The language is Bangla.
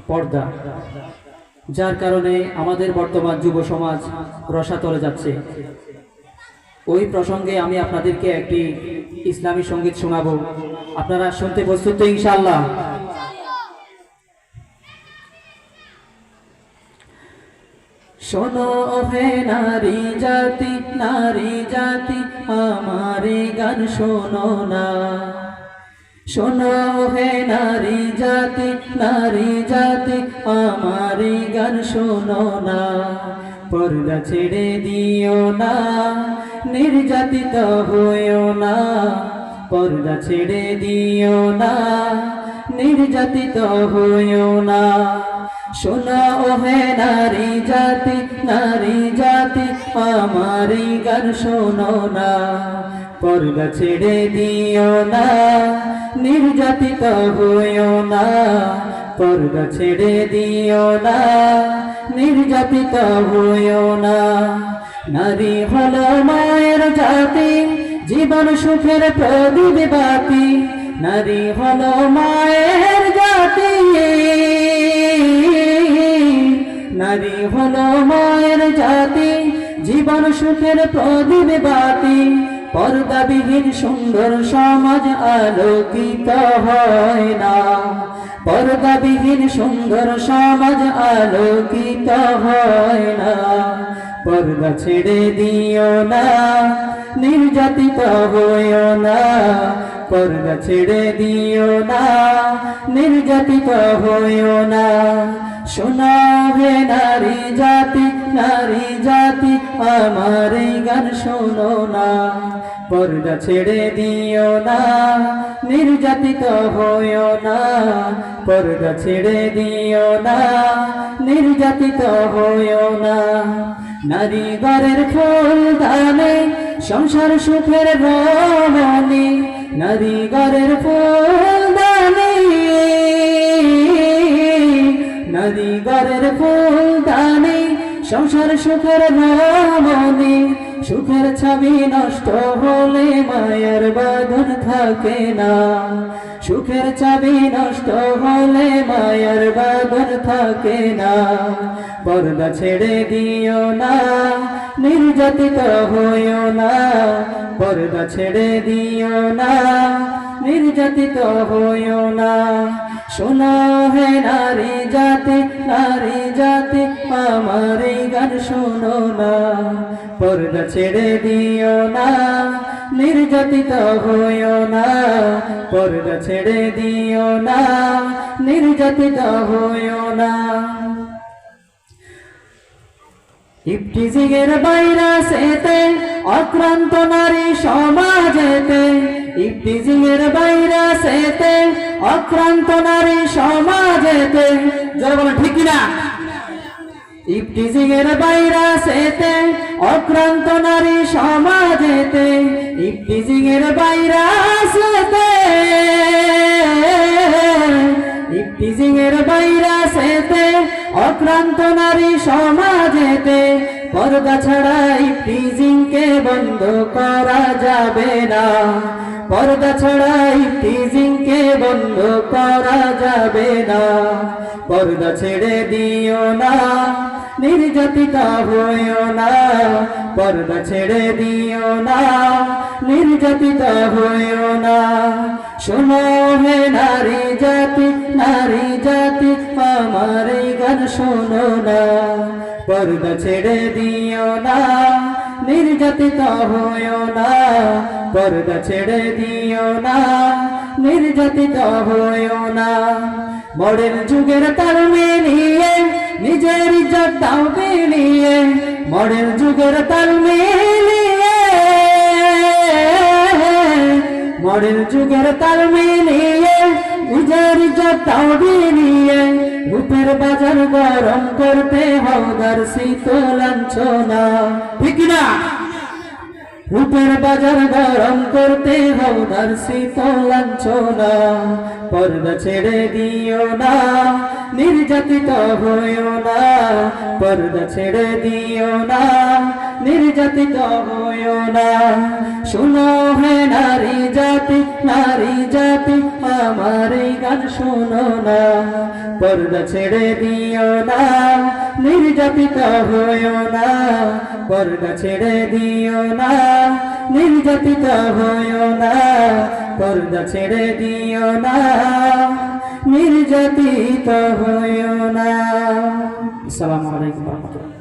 পর্দা, যার কারণে আমাদের বর্তমান যুব সমাজ রসাতলে যাচ্ছে। ওই প্রসঙ্গে আমি আপনাদেরকে একটি ইসলামী সঙ্গীত শোনাবো। আপনারা শুনতে প্রস্তুত তো ইনশাআল্লাহ? শোনো হে নারী জাতি আমারে গান শোনো না। শোনো হে নারী জাতি আমারে গান শোনো না। পর্দা ছেড়ে দিও না, নির্যাতিত হইও না। পর্দা ছেড়ে দিও না, নির্যাতিত হইও না। শোনো হে নারী জাতি আমারি গান শোনো না। পর্দা ছেড়ে দিও না, নির্যাতিত হইও না। পর্দা ছেড়ে দিও না, নির্যাতিত হইও না। নারী হলো মায়ের জাতি, জীবন সুখের প্রদীপ বাতি। নারী হলো মায়ের জাতি, নারী হলো মায়ের জাতি, জীবন সুখের প্রদীপ বাতি। পর্দাবিহীন সুন্দর সমাজ আলোকিত হয় না। পর্দাবিহীন সুন্দর সমাজ আলোকিত হয় না। পর্দা ছেড়ে দিও না, নির্যাতিত হইও না। পর্দা ছেড়ে দিও না, নির্যাতিত হইও না। শোনো হে নারী জাতি আমার এই গান শোনো না। পর্দা ছেড়ে দিও না, নির্যাতিত হইও না। পর্দা ছেড়ে দিও না, নির্যাতিত হইও না। নারী ঘরের ফুলদানি, সংসার সুখের রমণী। নারী ঘরের ফুলদানি, নারী ঘরের ফুলদানি, সংসার সুখের রমণী। সুখের ছবি নষ্ট হলে মায়ের বাঁধন থাকে না। সুখের ছবি নষ্ট হলে মায়ের বাঁধন থাকে না। পর্দা ছেড়ে দিও না, নির্যাতিত হইও না। পর্দা ছেড়ে দিও না, নির্যাতিত হইও না। শোনো হে নারী জাতি আমার এই গান শোনো না। পর্দা ছেড়ে দিও না, নির্যাতিত হইও না। পর্দা ছেড়ে দিও না, নির্যাতিত হইও না। ইফটিজিংয়ের ভাইরাসেতে আক্রান্ত নারী সমাজেতে। ইফটিজিংয়ের ভাইরাসেতে আক্রান্ত নারী সমাজেতে। যারা বলেন ঠিক কিনা? ইফটিজিংয়ের ভাইরাসেতে আক্রান্ত নারী সমাজেতে। ইফটিজিংয়ের ভাইরাসেতে, ইফটিজিংয়ের ভাইরাসেতে আক্রান্ত নারী সমাজেতে। পর্দা ছাড়া ইফটিজিংকে বন্ধ করা যাবে না। পর্দা ছাড়া ইফটিজিংকে বন্ধ করা যাবে না। পর্দা ছেড়ে দিও না, নির্যাতিত হইও না। পর্দা ছেড়ে দিও না, নির্যাতিত হইও না। শোনো হে নারী জাতি আমার এই গান শোনো না। পর্দা ছেড়ে দিও না, নির্যাতিত হইও না। পর্দা ছেড়ে দিও না, নির্যাতিত হইও না। মডেল যুগের তাল মিলিয়ে নিজের ইজ্জত দাও বিলিয়ে। মডেল যুগের তাল মিলিয়ে, মডেল যুগের তাল মিলিয়ে নিজের ইজ্জত দাও বিলিয়ে। রূপের বাজার গরম করতে হওদার শীত লাঞ্ছনা। ঠিক না? রূপের বাজার গরম করতে হওদার শীতল লাঞ্ছনা, পর্দা ছেড়ে দিও না, নির্যাতিত হইও না, পর্দা ছেড়ে দিও না, নির্যাতিত হইও না। শুনো হে নারী জাতি, নারী জাতি, আমার এই গান শুনো না, পর্দা ছেড়ে দিও না, নির্যাতিত হইও না, পর্দা ছেড়ে দিও না, নির্যাতিত হইও না, পর্দা ছেড়ে দিও না, নির্যাতিত হইও না। আসসালামু আলাইকুম ওয়া রাহমাতুল্লাহ।